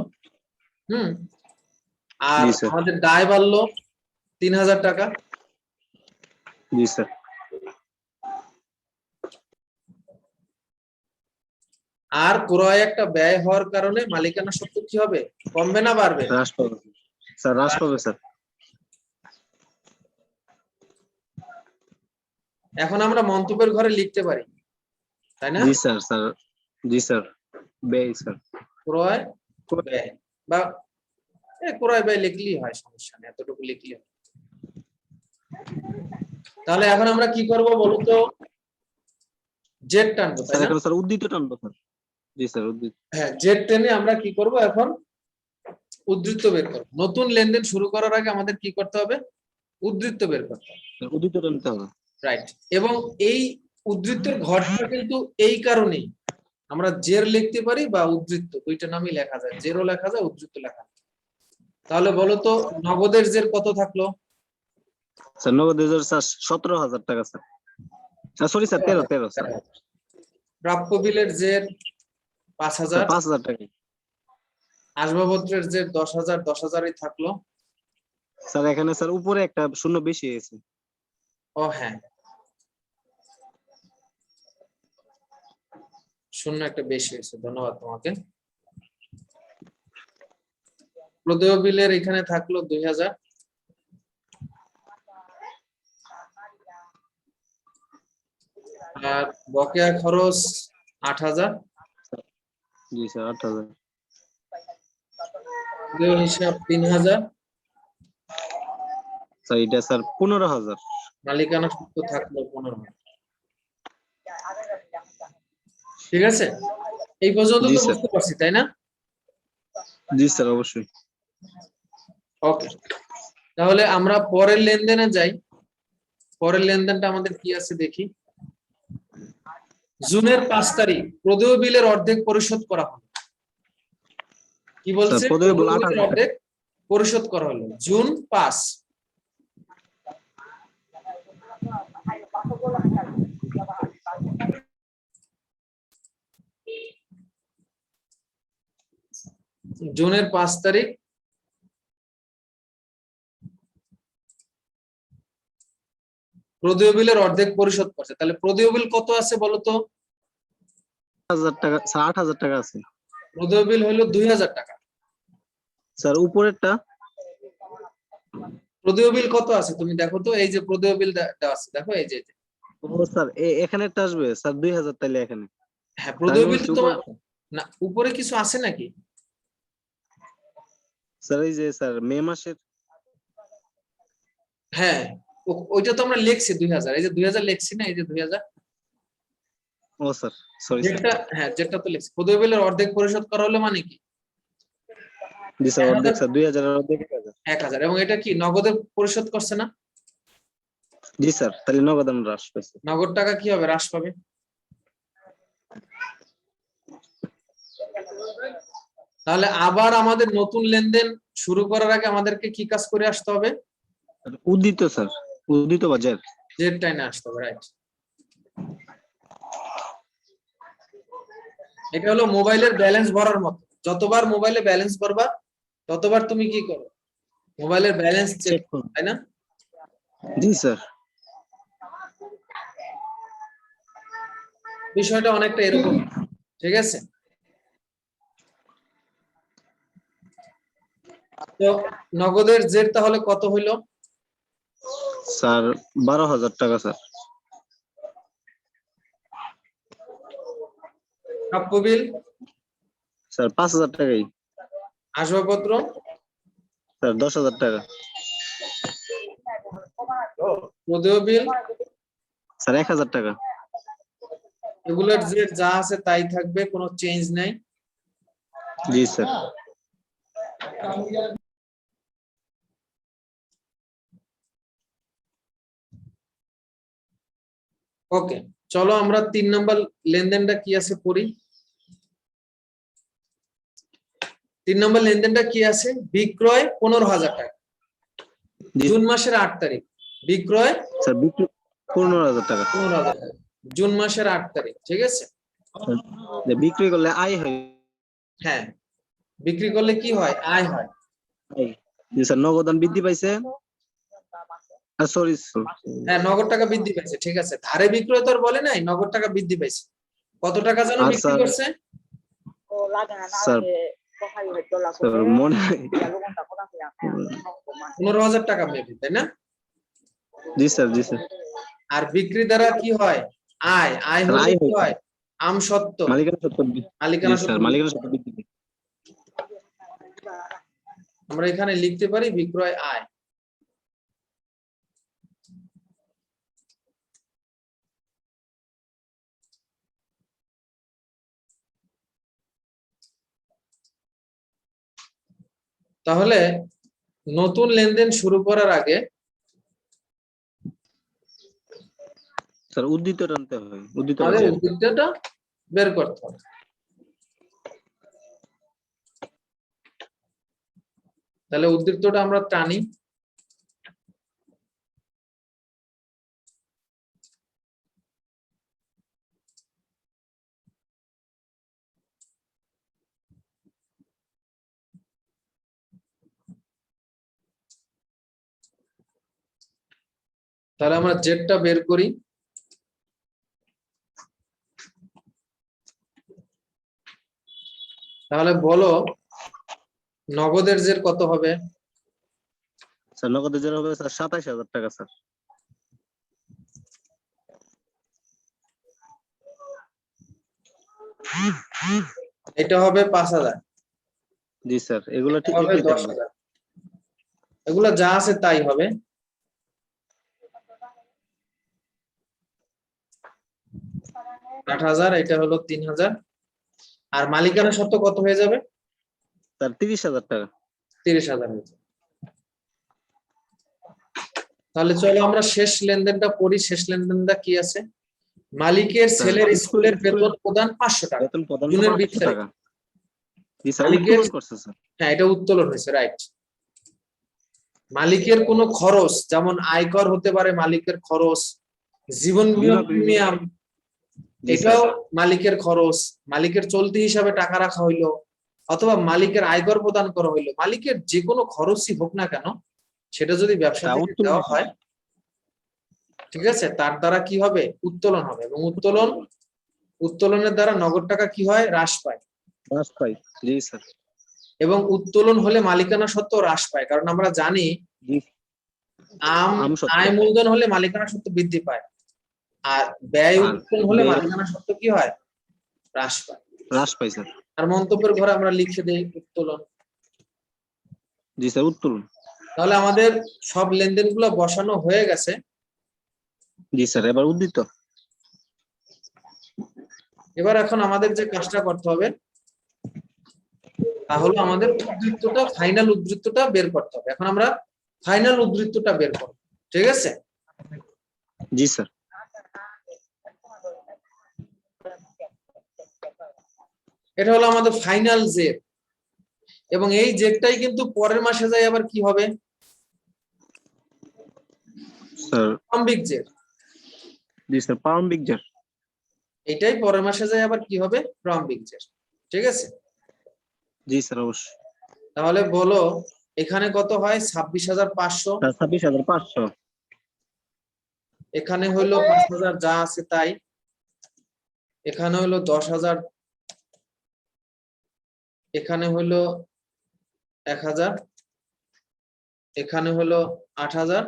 আর
জি স্যার।
আমাদের দায় বাড়লো ৳৩,০০০।
জি স্যার।
আর ক্রয় একটা ব্যয় হওয়ার কারণে মালিকানা সত্ত্ব কি হবে, কমবে না বাড়বে?
হ্রাস পাবে স্যার, হ্রাস পাবে স্যার।
এখন আমরা মন্তব্যের ঘরে লিখতে পারি, তাই না?
জি স্যার। স্যার জি স্যার। ব্যয় স্যার।
ক্রয় ব্যয় বা ক্রয় ব্যয় লিখলেই হয়, সমস্যা নেই, এতটুকু লিখলেই হয়। তাহলে এখন আমরা কি করব বলতো, জেড টানবো, তাই
স্যার
না?
এখন স্যার উদ্ধৃত টানবো স্যার। জি স্যার উদ্ধৃত।
হ্যাঁ, জেড টেনে আমরা কি করব এখন, উদ্ধৃত বের করব। নতুন লেনদেন শুরু করার আগে আমাদের কি করতে হবে, উদ্ধৃত বের করতে হবে,
উদ্ধৃত টানতে হবে।
রাইট? এবং এই উদ্ধৃতের ঘরটা কিন্তু এই কারণেই আমরা জের লিখতে পারি বা উদ্ধৃত, দুইটা নামই লেখা যায়, জেরও লেখা যায়, উদ্ধৃত লেখা যায়। তাহলে বলো তো নগদের জের কত থাকলো?
স্যার নগদ স্যার 17,000 টাকা স্যার। Sorry sir 13 sir.
প্রাপ্য বিলের জের
স্যার
5,000,
5,000 টাকা।
আসবাবপত্রের জের 10,000, 10,000ই থাকলো।
স্যার এখানে স্যার উপরে একটা শূন্য বেশি হয়েছে।
ও হ্যাঁ, শূন্য একটা বেশি হয়েছে, ধন্যবাদ তোমাকে। প্রদেয় বিলের এখানে থাকলো 2,000, আর বকেয়া খরচ 8,000,
জি স্যার 8,000।
প্রদেয় হিসাব 3,000,
স্যার এটা স্যার 15,000।
মালিকানা সত্ত্ব থাকলো 15,000। ঠিক আছে, এই পর্যন্ত
জি
তো
স্যার।
বুঝতে পারছি, তাই না?
জি স্যার অবশ্যই।
ওকে, তাহলে আমরা পরের লেনদেনে যাই। পরের লেনদেনটা আমাদের কি আছে দেখি। জুনের 5 তারিখ প্রদেয় বিলের অর্ধেক পরিশোধ করা হলো। কি
স্যার
বলছে,
প্রদেয় বিল
প্রদেয় বিলের
8,000 টাকা।
অর্ধেক পরিশোধ করা হলো জুন 5। জুনের 5 তারিখ প্রদেয় বিলের অর্ধেক পরিশোধ করছে। তাহলে প্রদেয় বিল কত আছে বলতো?
8,000 টাকা স্যার, 8,000 টাকা আছে।
প্রদেয় বিল হলো 2,000 টাকা।
স্যার উপরেরটা
প্রদেয় বিল কত আছে তুমি দেখো তো, এই যে প্রদেয় বিল দেওয়া আছে, দেখো এই যে।
ও স্যার এখানে একটা আসবে স্যার 2,000 তাইলে এখানে।
হ্যাঁ,
তা আমি
প্রদেয় বিল
বলছি
তো তোমার,
উপরেরটা।
না উপরে কিছু আছে নাকি?
স্যার এই যে স্যার মে মাসের।
হ্যাঁ, ওইটা তো আমরা লিখছি 2,000, এই যে 2,000 লিখছি না, এই যে 2,000
ও স্যার সরি স্যার।
যেটা, হ্যাঁ যেটা তো লিখছি। প্রদেয় বিলের অর্ধেক পরিশোধ করা হলো মানে কি,
জি স্যার
1,000,
অর্ধেক স্যার 2,000 এর অর্ধেক 1,000।
1,000, এবং এটা কি নগদে পরিশোধ করছে না?
জি স্যার তাহলে নগদ আমরা হ্রাস পাইছি।
নগদ টাকা কি হবে, হ্রাস পাবে। তাহলে আবার আমাদের নতুন লেনদেন শুরু করার আগে আমাদেরকে কি কাজ করে আসতে হবে,
উদ্ধৃত স্যার, উদ্ধৃত বাজার।
জেড টাইনে আসতে হবে, রাইট? এটা হলো মোবাইলের ব্যালেন্স ভরার মতো, যতবার মোবাইলে ব্যালেন্স ভরবা ততবার তুমি কি করো, মোবাইলের ব্যালেন্স চেক
চেক
করো,
করুন।
তাই না?
জি স্যার।
বিষয়টা অনেকটা এরকম, ঠিক আছে? তো নগদের জের তাহলে কত হইলো?
স্যার 12,000 টাকা স্যার।
প্রাপ্য বিল,
স্যার 5,000 টাকাই।
আসবাবপত্র,
স্যার 10,000 টাকা।
প্রদেয় বিল,
স্যার 1,000 টাকা।
এগুলোর যে যা আছে তাই থাকবে, কোনো চেঞ্জ নাই।
জি স্যার।
ওকে, চলো আমরা 3 নম্বর লেনদেনটা কি আছে পড়ি। 3 নম্বর লেনদেনটা কি আছে? বিক্রয় 15,000 টাকা,
জি
জুন মাসের 8 তারিখ। বিক্রয়
স্যার, বিক্রি 15,000 টাকা।
15,000 টাকা, জুন মাসের 8 তারিখ, ঠিক আছে?
যে বিক্রি করলে আয় হয়।
হ্যাঁ, বিক্রি করলে কি হয়? আয় হয়।
জি স্যার, নগদান বৃদ্ধি পাইছে। সরি
হ্যাঁ, নগদ টাকা বৃদ্ধি পাইছে, ঠিক আছে। ধারে বিক্রয় তো আর বলে নাই, নগদ টাকা বৃদ্ধি পাইছে। কত টাকা যেন
আর
বিক্রি
স্যার,
করছে?
স্যার স্যার মনে
15,000 টাকা মেবি, তাই না?
জি স্যার, জি স্যার।
আর বিক্রি দ্বারা কি হয়? আয়। আয়
স্যার
হলে
আয়
কি
হয়
হয়? আমসত্ত্ব,
মালিকানা সত্ত্ব। জি
মালিকানা
স্যার,
সত্ত্ব বৃদ্ধি
মালিকানা
পায়।
সত্ত্ব বৃদ্ধি পায়।
আমরা এখানে লিখতে পারি বিক্রয় আয়। তাহলে নতুন লেনদেন শুরু করার আগে
স্যার উদ্ধৃত টানতে হয়, উদ্ধৃত
আমাদের
আছে।
উদ্বৃত্তটা বের করতে হবে। তাহলে উদ্বৃত্তটা আমরা টানি। তাহলে আমরা জেডটা বের করি। তাহলে বলো নগদের জের কত হবে?
স্যার নগদের জের হবে স্যার 27,000 টাকা স্যার।
এটা হবে 5,000,
জি স্যার, এগুলো
এটা হবে
ঠিকই থাকবে।
10,000। এগুলা যা আছে তাই হবে। 8,000, এটা হলো 3,000। আর মালিকানা সত্ত্ব কত হয়ে যাবে?
স্যার 30,000 টাকা।
30,000 হয়ে যাবে। তাহলে চলো আমরা শেষ লেনদেনটা পড়ি। শেষ লেনদেনটা কি আছে? মালিকের
স্যার
ছেলের
স্কুল
স্কুলের
স্কুল
বেতন প্রদান 500 টাকা,
বেতন প্রদান
জুনের 20
500
তারিখ।
টাকা। জি স্যার,
মালিকের,
উত্তোলন করছে স্যার।
হ্যাঁ এটা উত্তোলন হয়েছে, রাইট। মালিকের কোনো খরচ, যেমন আয়কর হতে পারে, মালিকের খরচ, জীবন বীমা
বীমা
প্রিমিয়াম,
জি স্যার।
এটাও মালিকের খরচ। মালিকের চলতি হিসাবে টাকা রাখা হইলো, অথবা মালিকের আয়কর প্রদান করা হইলো, মালিকের যে কোনো খরচই হোক না কেন, সেটা যদি ব্যবসা
তা
থেকে
উত্তোলন
দেওয়া হয়, ঠিক আছে, তার দ্বারা কি হবে? উত্তোলন হবে। এবং উত্তোলনের দ্বারা নগদ টাকা কি হয়? হ্রাস পায়।
হ্রাস পাই। জি স্যার।
এবং উত্তোলন হলে মালিকানা সত্ত্ব হ্রাস পায়, কারণ আমরা জানি
জি আমসত্ত্ব।
আয় মূলধন হলে মালিকানা সত্ত্ব বৃদ্ধি পায়, আর ব্যয়
আর
উত্তোলন হলে
ব্যয়
মালিকানা সত্ত্ব কি হয়? হ্রাস পায়।
হ্রাস পাই স্যার।
আর মন্তব্যের ঘরে আমরা লিখে দেই উত্তোলন।
জি স্যার, উত্তোলন।
তাহলে আমাদের সব লেনদেন গুলো বসানো হয়ে গেছে।
জি স্যার, এবার উদ্ধৃত।
এবার এখন আমাদের যে কাজটা করতে হবে তা হলো আমাদের উদ্ধৃত্তটা, ফাইনাল উদ্ধৃত্তটা বের করতে হবে। এখন আমরা ফাইনাল উদ্ধৃত্তটা বের করব, ঠিক আছে?
জি স্যার।
এটা হলো আমাদের ফাইনাল জেড, এবং এই জেডটাই কিন্তু পরের মাসে যাই আবার কি হবে?
স্যার
প্রারম্ভিক জেড।
জি স্যার, প্রারম্ভিক জের।
এটাই পরের মাসে যায় আবার কি হবে, প্রারম্ভিক জের। ঠিক আছে,
জি স্যার অবশ্যই।
তাহলে বলো এখানে কত হয়, 26,500,
26,500,
এখানে হলো 5,000 যা আছে তাই, এখানে হলো 10,000, এখানে হলো 1,000, এখানে হলো 8,000,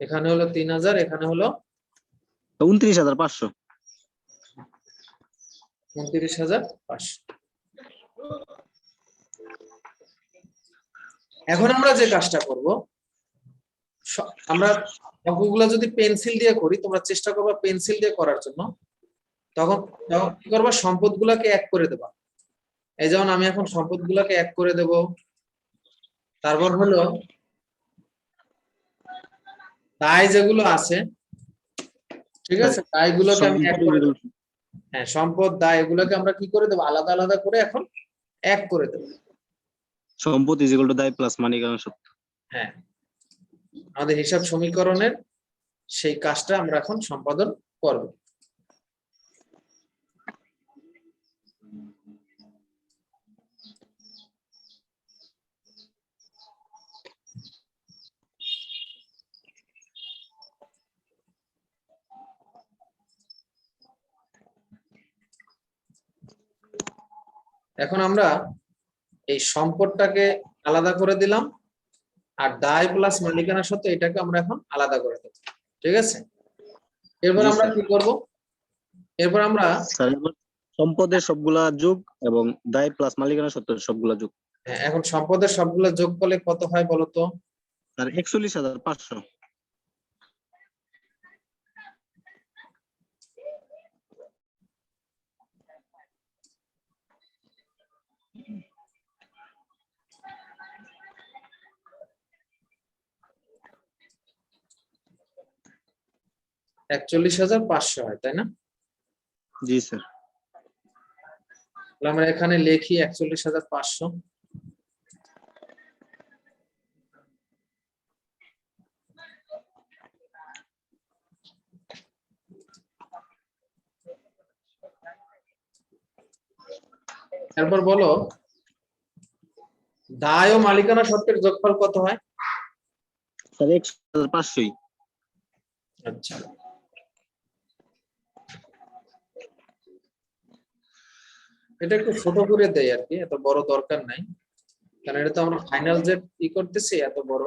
এখানে হলো 3,000, এখানে হলো
29,500।
29,500। এখন আমরা যে কাজটা করব, আমরা অঙ্কগুলো যদি পেন্সিল দিয়ে করি, তোমরা চেষ্টা করবা পেন্সিল দিয়ে করার জন্য। তখন কি করবা, সম্পদগুলোকে এক করে দেবা। এই যেমন আমি এখন সম্পদগুলোকে এক করে দেব। তারপর হলো দায় যেগুলো আছে, ঠিক আছে, দায়গুলোকে আমি এক করে দেব। হ্যাঁ, সম্পদ দায় এগুলোকে আমরা কি করে দেবো, আলাদা আলাদা করে এখন এক করে দেব।
সম্পদ ইজ ইকুয়াল টু দায় প্লাস মালিকানা সত্ত্ব।
হ্যাঁ, আমাদের হিসাব সমীকরণের সেই কাজটা আমরা এখন সম্পাদন করব। এখন আমরা এই সম্পদটাকে আলাদা করে দিলাম, আর দায় প্লাস মালিকানা সত্ত্ব এটাকে আমরা এখন আলাদা করে দেব। ঠিক আছে, এরপর
জি,
আমরা
স্যার।
কি করব, এরপর আমরা
স্যার এবার সম্পদের সবগুলা যোগ এবং দায় প্লাস মালিকানা সত্ত্বের সবগুলা যোগ।
এখন সম্পদের সবগুলো যোগ করলে কত হয় বলতো,
স্যার 41,500।
= 41,500 হয়, তাই না?
জি স্যার।
তাহলে আমরা এখানে লিখি 41,500। তারপর বলো দায় ও মালিকানা সত্ত্বের যোগফল কত হয়?
স্যার 41,500।
আচ্ছা, এটা একটু ছোট করে দেই আর কি, এত বড় দরকার নাই, কারণ এটা তো আমরা ফাইনাল যে ই করতেছি, এত বড়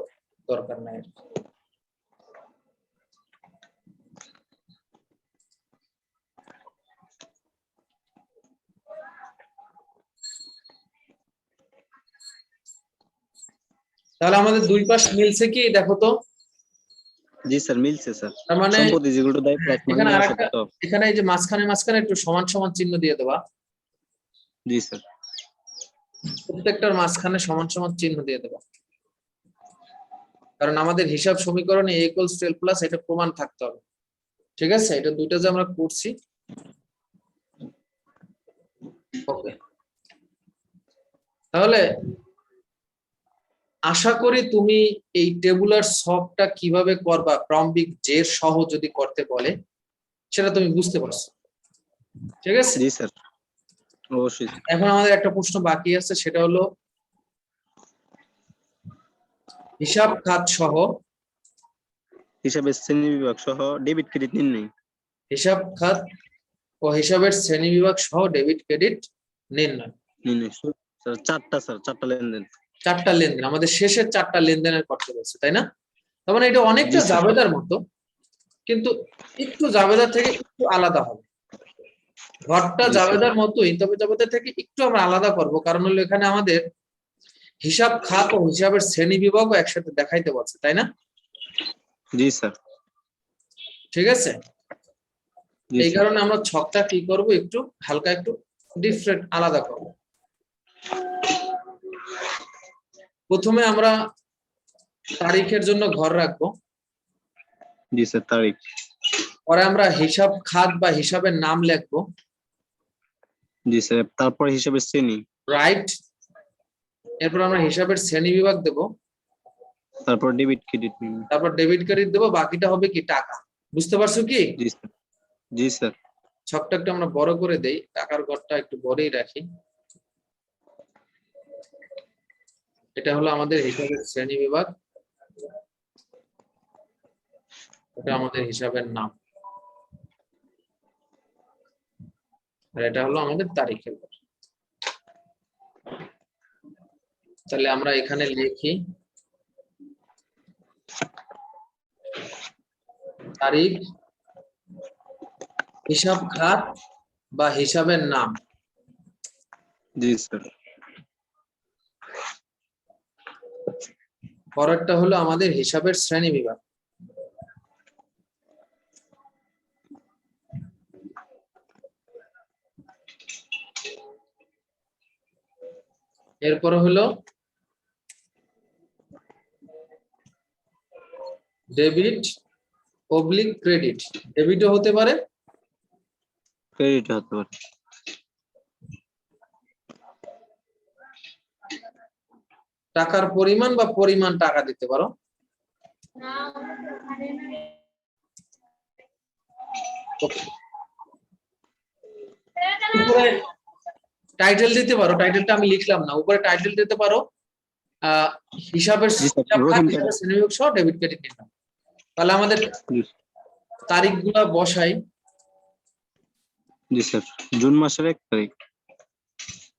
দরকার নাই আর কি। তাহলে আমাদের দুই পাশ মিলছে কি দেখো তো।
জি স্যার মিলছে স্যার।
তার মানে
সম্পদ ইজ ইকুয়াল টু দায় প্লাস
এখানে
মালিকানা
আরেকটা,
সত্ত্ব।
এখানে এই যে মাঝখানে মাঝখানে একটু সমান সমান চিহ্ন দিয়ে দেবা।
জি স্যার।
প্রত্যেকটার মাঝখানে সমান সমান চিহ্ন দিয়ে দেবা, কারণ আমাদের হিসাব সমীকরণে a = l প্লাস এটা প্রমাণ থাকতে হবে। ঠিক আছে, এটা দুইটা যে আমরা করছি। ওকে, তাহলে আশা করি তুমি এই টেবুলার সলভটা কিভাবে করবা, প্রারম্ভিক জের সহ যদি করতে বলে সেটা তুমি বুঝতে পারছো। ঠিক আছে,
জি স্যার অবশ্যই।
এখন আমাদের একটা প্রশ্ন বাকি আছে, সেটা হলো হিসাব খাত সহ,
হিসাবের শ্রেণী বিভাগ সহ ডেবিট ক্রেডিট নির্ণয়।
হিসাব খাত ও হিসাবের শ্রেণীবিভাগ সহ ডেবিট ক্রেডিট নির্ণয়।
স্যার চারটা লেনদেন।
4টা লেনদেন, আমাদের শেষের 4টা লেনদেনের করতে বলছে, তাই না? তার মানে এটা অনেকটা
জি স্যার।
জাবেদার মতো, কিন্তু একটু জাবেদার থেকে একটু আলাদা হবে। ঘরটা
জি স্যার।
জাবেদার মতোই, তবে জাবেদার থেকে একটু আমরা আলাদা করবো, কারণ হলো এখানে আমাদের হিসাব খাত ও হিসাবের শ্রেণী বিভাগও একসাথে দেখাইতে বলছে, তাই না?
জি স্যার।
ঠিক আছে,
জি
এই
স্যার।
কারণে আমরা ছকটা কি করব, একটু হালকা একটু ডিফারেন্ট আলাদা করব। প্রথমে আমরা তারিখের জন্য ঘর রাখবো,
জি স্যার তারিখ।
পরে আমরা হিসাব খাত বা হিসাবের নাম লিখবো,
জি স্যার। তারপর হিসাবের শ্রেণী।
রাইট। এরপর আমরা হিসাবের শ্রেণী বিভাগ দেব,
তারপর ডেবিট ক্রেডিট নির্ণয়।
তারপর ডেবিট ক্রেডিট দেবো, বাকিটা হবে কি টাকা। বুঝতে পারছো কি?
জি স্যার। জি স্যার।
ছকটা একটু আমরা বড় করে দেই, টাকার ঘরটা একটু বড়ই রাখি। এটা হলো আমাদের হিসাবের শ্রেণী বিভাগ, এটা আমাদের হিসাবের নাম, আর এটা হলো আমাদের তারিখের ঘর। তাহলে আমরা এখানে লিখি তারিখ, হিসাব খাত বা হিসাবের নাম।
জি স্যার।
পরেরটা হলো আমাদের হিসাবের শ্রেণী বিভাগ। এরপরে হলো ডেবিট অবলিক ক্রেডিট। ডেবিটও হতে পারে,
ক্রেডিট হতে পারে।
টাকার পরিমাণ বা পরিমাণ টাকা দিতে পারো। উপরে টাইটেল দিতে পারো, টাইটেলটা আমি লিখলাম না, উপরে টাইটেল দিতে পারো হিসাবের
জি স্যার, রহিম
হিসাবের শ্রেণীবিভাগ সহ ডেবিট ক্রেডিট নিলাম। তাহলে আমাদের তারিখগুলো বসাই।
জি স্যার, জুন মাসের 1 তারিখ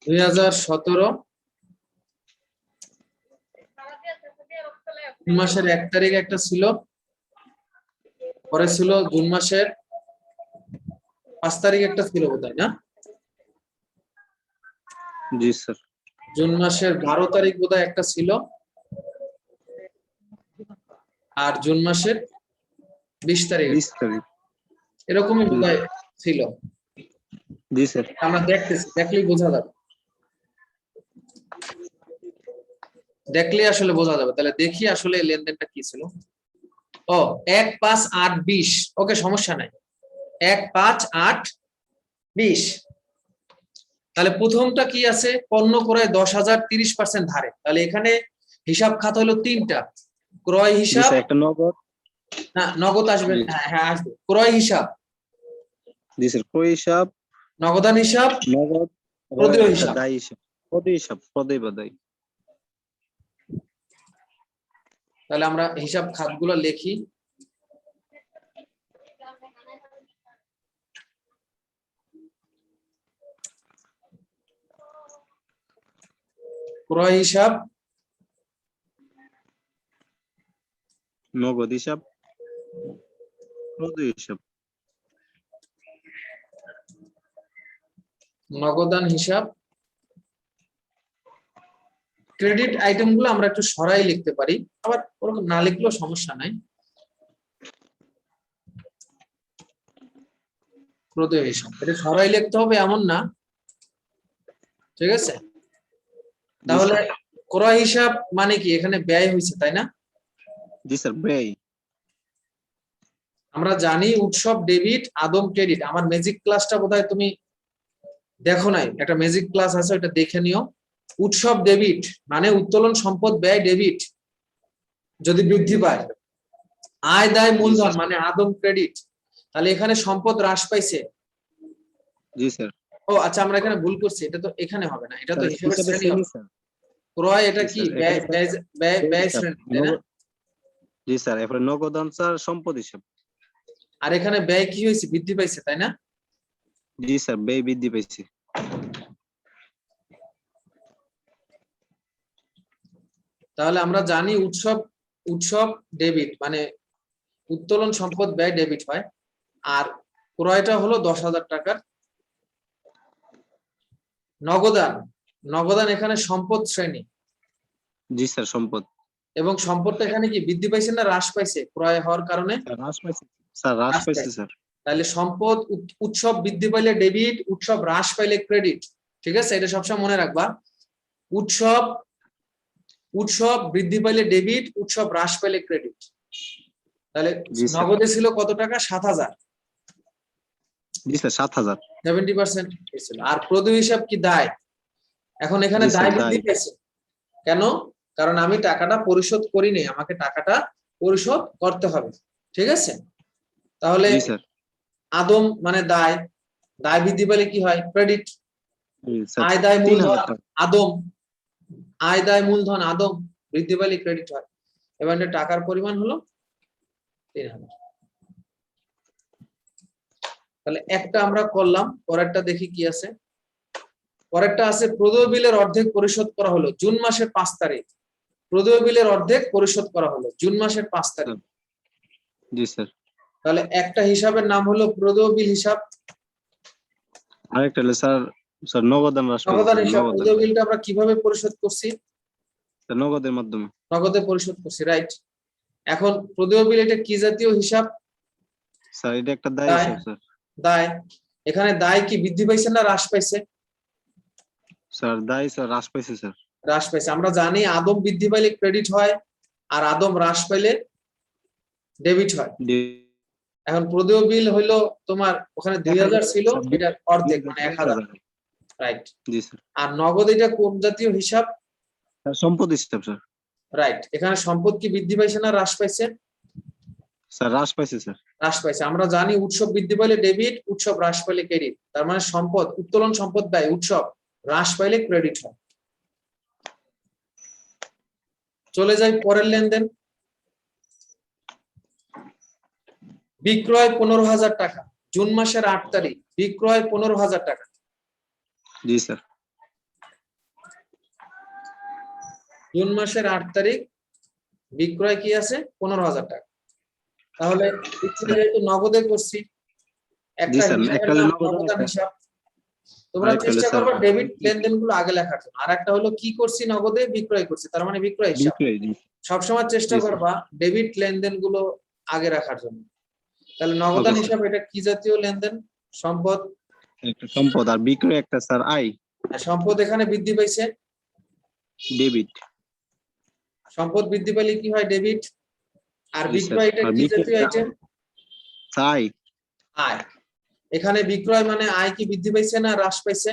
2017 জুন মাসের 1 তারিখ একটা ছিল, পরে ছিল জুন মাসের 5 তারিখ একটা ছিল বোধহয়, না?
জি স্যার।
জুন মাসের 12 তারিখ বোধহয় একটা ছিল, আর জুন মাসের 20 তারিখ
20 তারিখ।
এরকমই বোধহয় ছিল।
জি স্যার।
আমরা দেখতেছি, দেখলেই বোঝা যাবে, দেখলেই আসলে বোঝা যাবে। তাহলে দেখি আসলে লেনদেনটা কি ছিল। ও 1-5-8-20, ওকে, সমস্যা নাই। 1-5-8-20। তাহলে প্রথমটা কি আছে? পণ্য ক্রয় 10,000 30% ধারে। তাহলে এখানে হিসাব খাত হলো 3টা। ক্রয়
জি
হিসাব,
স্যার, একটা নগদ।
না নগদ আসবে,
জি।
হ্যাঁ হ্যাঁ আসবে। ক্রয় হিসাব,
জি স্যার, ক্রয় হিসাব,
নগদান হিসাব,
নগদ,
প্রদেয়
একটা
হিসাব।
দায় হিসাব, পদে হিসাব, পদে বা দায়।
তাহলে আমরা হিসাব খাতগুলো লিখি। ক্রয় হিসাব,
নগদ হিসাব, পদে হিসাব,
নগদান হিসাব। ক্রেডিট আইটেমগুলো আমরা একটু সরাই লিখতে পারি, আবার ওরকম না লিখলেও সমস্যা নাই। প্রদেয় হিসাব এটা সরাই লিখতে হবে এমন না, ঠিক আছে? তাহলে ক্রয় হিসাব মানে কি? এখানে ব্যয় হয়েছে, তাই না?
জি স্যার, ব্যয়।
আমরা জানি উৎসব ডেবিট, আদম ক্রেডিট। আমার ম্যাজিক ক্লাসটা বোধহয় তুমি দেখো নাই, একটা ম্যাজিক ক্লাস আছে, ওটা দেখে নিও। উৎসব ডেবিট মানে উত্তোলন সম্পদ ব্যয় ডেবিট যদি বৃদ্ধি পায়। আয় দায় মূলধন মানে আদম ক্রেডিট। তাহলে এখানে সম্পদ হ্রাস পাইছে।
জি স্যার।
ও আচ্ছা, আমরা এখানে ভুল করছি, এটা তো এখানে হবে না, এটা তো হিসাবের শ্রেণী হবে।
স্যার।
ক্রয় এটা
জি
কি?
স্যার,
ব্যয়,
এটা
ব্যয়, ব্যয়, ব্যয়
হিসাব,
শ্রেণী, তাই না?
জি স্যার, এরপরে নগদান স্যার সম্পদ হিসাব।
আর এখানে ব্যয় কি হয়েছে? বৃদ্ধি পাইছে, তাই না?
জি স্যার, ব্যয় বৃদ্ধি পাইছে।
তাহলে আমরা জানি উৎসব ডেবিট মানে উত্তোলন সম্পদ ব্যয় ডেবিট হয়, আর ক্রয়টা হলো 10,000 টাকার। নগদান এখানে সম্পদ শ্রেণী,
জি স্যার, সম্পদ।
এবং সম্পদটা এখানে কি বৃদ্ধি পাইছে না হ্রাস পাইছে ক্রয় হওয়ার কারণে?
হ্রাস পাইছে স্যার, হ্রাস
হ্রাস
পাইছে
পাইছে।
স্যার।
তাহলে সম্পদ উৎসব বৃদ্ধি পাইলে ডেবিট, উৎসব হ্রাস পাইলে ক্রেডিট। ঠিক আছে, এটা সবসময় মনে রাখবা। উৎসব বৃদ্ধি পাইলে ডেবিট, উৎসব হ্রাস পাইলে ক্রেডিট। তাহলে নগদে ছিল কত টাকা? 7,000।
জি স্যার, 7,000।
70% ছিল। আর প্রদেয় হিসাব কি? দায়। এখন এখানে দায় বৃদ্ধি পেয়েছে কেন? কারণ আমি টাকাটা পরিশোধ করিনি, আমাকে টাকাটা পরিশোধ করতে হবে। ঠিক আছে, তাহলে আদম মানে দায়, দায় বৃদ্ধি পেলে কি হয়? ক্রেডিট।
স্যার
আয় দায়
3000
মূলধন
টাকা।
আদম, আয় দায় মূলধন আদম বৃদ্ধি পেলে ক্রেডিট হয়। এবার এটা টাকার পরিমাণ হলো 3000। তাহলে একটা আমরা করলাম, পরেরটা দেখি কি আছে। পরেরটা আছে প্রদেয় বিলের অর্ধেক পরিশোধ করা হলো জুন মাসের 5 তারিখ। প্রদেয় বিলের অর্ধেক পরিশোধ করা হলো জুন মাসের 5 তারিখ।
জি স্যার।
তাহলে একটা হিসাবের নাম হলো প্রদেয় বিল হিসাব,
আরেকটা হলো স্যার, স্যার নগদান হ্রাস পেয়েছে
নগদান
স্যার,
হিসাব।
নগদান
প্রদেয় বিলটা আমরা কিভাবে পরিশোধ করছি?
স্যার নগদের মাধ্যমে।
নগদে পরিশোধ করছি, রাইট। এখন প্রদেয় বিল এটা কি জাতীয় হিসাব?
স্যার এটা একটা দায়
দায়।
হিসাব স্যার।
দায়। এখানে দায় কি বৃদ্ধি পাইছে না হ্রাস পাইছে?
স্যার দায় স্যার হ্রাস পাইছে স্যার।
হ্রাস পাইছে। আমরা জানি আদম বৃদ্ধি পাইলে ক্রেডিট হয় আর আদম হ্রাস পাইলে ডেবিট হয়। এখন প্রদেয় বিল হইলো তোমার ওখানে 2000 ছিল, এটার অর্ধেক মানে 1000, রাইট।
জি স্যার।
আর নগদ এটা কোন জাতীয় হিসাব?
সম্পদ হিসাব স্যার।
রাইট। এখানে সম্পদ কি বৃদ্ধি পাইছে না হ্রাস পাইছে?
স্যার হ্রাস পাইছে স্যার।
হ্রাস পাইছে। আমরা জানি উৎসব বৃদ্ধি পাইলে ডেবিট, উৎসব হ্রাস পাইলে ক্রেডিট। তার মানে সম্পদ উত্তোলন সম্পদ ব্যয় উৎসব হ্রাস পাইলে ক্রেডিট হয়। চলে যাই পরের লেনদেন। বিক্রয় 15,000 টাকা জুন মাসের 8 তারিখ। বিক্রয় 15,000 টাকা।
জি স্যার।
জুন মাসের 8 তারিখ বিক্রয় কি আছে? 15,000 টাকা। তাহলে যেহেতু নগদে করছি, একটা হিসাবের নাম নগদান হিসাব। তোমরা চেষ্টা করবে ডেবিট লেনদেন গুলো আগে লেখার জন্য। আর একটা হলো কি করছি? নগদে বিক্রয় করছি, তার মানে বিক্রয় হিসাব। সবসময় চেষ্টা করবা ডেবিট লেনদেন গুলো আগে রাখার জন্য। তাহলে নগদান হিসাব এটা কি জাতীয় লেনদেন? সম্পদ।
একটা সম্পদ আর বিক্রয় একটা স্যার আয়।
সম্পদ এখানে বৃদ্ধি পাইছে,
ডেবিট।
সম্পদ বৃদ্ধি পেলে কি হয়? ডেবিট। আর বিক্রয় এটা কি জাতীয় আইটেম?
আয়।
আয়। এখানে বিক্রয় মানে আয় কি বৃদ্ধি পাইছে না হ্রাস পাইছে?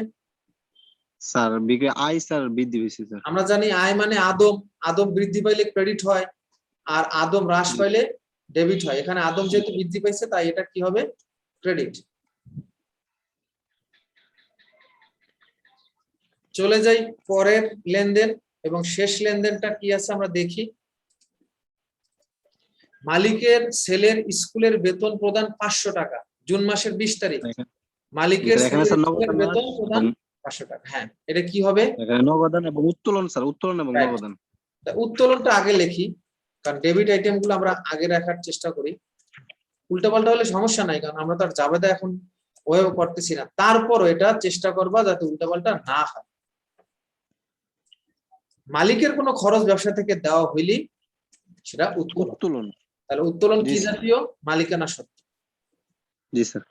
স্যার বিক্রয় আয় স্যার বৃদ্ধি পেয়েছে স্যার।
আমরা জানি আয় মানে আদম, আদম বৃদ্ধি পাইলে ক্রেডিট হয় আর আদম হ্রাস পাইলে ডেবিট হয়। এখানে আদম যেহেতু বৃদ্ধি পাইছে তাই এটা কি হবে? ক্রেডিট। চলে যাই পরের লেনদেন এবং শেষ লেনদেনটা কি আছে আমরা দেখি। মালিকের ছেলের স্কুলের বেতন প্রদান 500 টাকা জুন মাসের 20 তারিখ। মালিকের ছেলের স্কুলের বেতন প্রদান 500 টাকা। হ্যাঁ, এটা কি হবে?
নগদান এবং উত্তোলন স্যার, উত্তোলন এবং নগদান।
উত্তোলনটা আগে লিখি, কারণ ডেবিট আইটেম গুলো আমরা আগে রাখার চেষ্টা করি। উল্টাপাল্টা হলে সমস্যা নাই, কারণ আমরা তো আর জাবেদা এখন ওয়েও করতেছি না। তারপরও এটা চেষ্টা করবা যাতে উল্টাপাল্টা না হয়। মালিকের কোনো খরচ ব্যবসা থেকে দেওয়া হইলে সেটা উত্তোলন। তাহলে উত্তোলন কি জাতীয়? মালিকানা সত্ত্ব।
জি স্যার।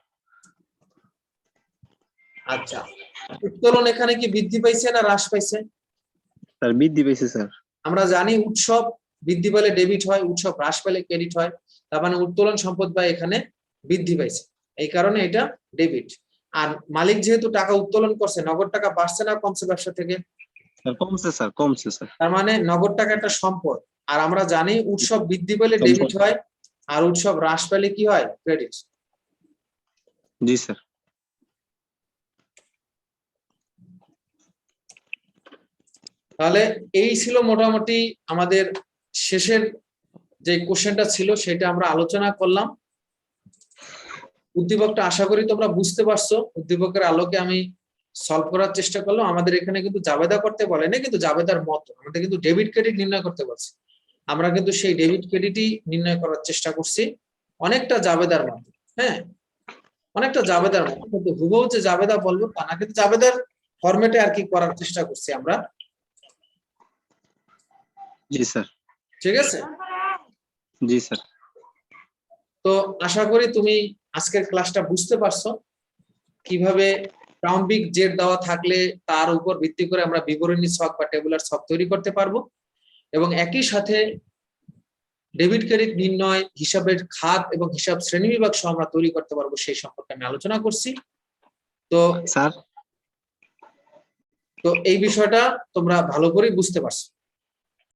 আচ্ছা, উত্তোলন এখানে কি বৃদ্ধি পাইছে না হ্রাস পাইছে?
স্যার বৃদ্ধি পাইছে স্যার।
আমরা জানি উৎসব বৃদ্ধি পেলে ডেবিট হয়, উৎসব হ্রাস পেলে ক্রেডিট হয়। তার মানে উত্তোলন সম্পদ ব্যয় এখানে বৃদ্ধি পাইছে, এই কারণে এটা ডেবিট। আর মালিক যেহেতু টাকা উত্তোলন করছে, নগদ টাকা বাড়ছে না কমছে ব্যবসা থেকে?
কমছে স্যার, কমছে স্যার।
তার মানে নগদ টাকা একটা সম্পদ। আর আমরা জানি উৎসব বৃদ্ধি পেলে ডেবিট হয় আর উৎসব হ্রাস পেলে কি হয়? ক্রেডিট।
জি স্যার।
তাহলে এই ছিল মোটামুটি আমাদের শেষের যে কোশ্চেনটা ছিল সেটা আমরা আলোচনা করলাম। উদ্দীপকটা আশা করি তোমরা বুঝতে পারছো। উদ্দীপকের আলোকে আমি সলভ করার চেষ্টা করলাম। আমাদের এখানে কিন্তু জাবেদা করতে বলে না, কিন্তু জাবেদার মত আমাদের কিন্তু ডেবিট ক্রেডিট নির্ণয় করতে বলছে। আমরা কিন্তু সেই ডেবিট ক্রেডিটই নির্ণয় করার চেষ্টা করছি অনেকটা জাবেদার মত। হ্যাঁ, অনেকটা জাবেদার মত, কিন্তু হুবহু যে জাবেদা বলবো তা না, কিন্তু জাবেদার ফরম্যাটে আর কি করার চেষ্টা করছি আমরা।
জি স্যার।
ঠিক আছে।
জি স্যার।
তো আশা করি তুমি আজকের ক্লাসটা বুঝতে পারছো কিভাবে প্রারম্ভিক জেড দেওয়া থাকলে তার উপর ভিত্তি করে আমরা বিবরণী ছক বা টেবুলার ছক তৈরি করতে পারবো, এবং একই সাথে ডেবিট ক্রেডিট নির্ণয়, হিসাবের খাত এবং হিসাব শ্রেণীবিভাগ সহ আমরা তৈরি করতে পারবো, সেই সম্পর্কে আমি আলোচনা করছি। তো
স্যার,
এই বিষয়টা তোমরা ভালো করে বুঝতে পারছো।